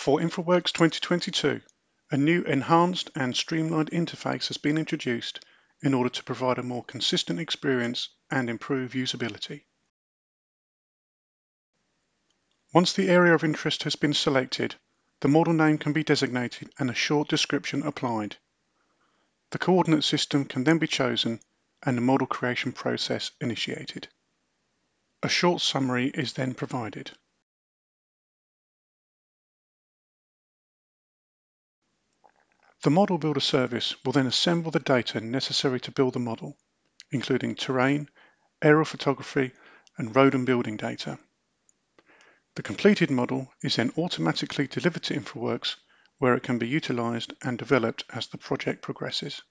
For InfraWorks 2022, a new enhanced and streamlined interface has been introduced in order to provide a more consistent experience and improve usability. Once the area of interest has been selected, the model name can be designated and a short description applied. The coordinate system can then be chosen and the model creation process initiated. A short summary is then provided. The Model Builder service will then assemble the data necessary to build the model, including terrain, aerial photography, and road and building data. The completed model is then automatically delivered to InfraWorks, where it can be utilized and developed as the project progresses.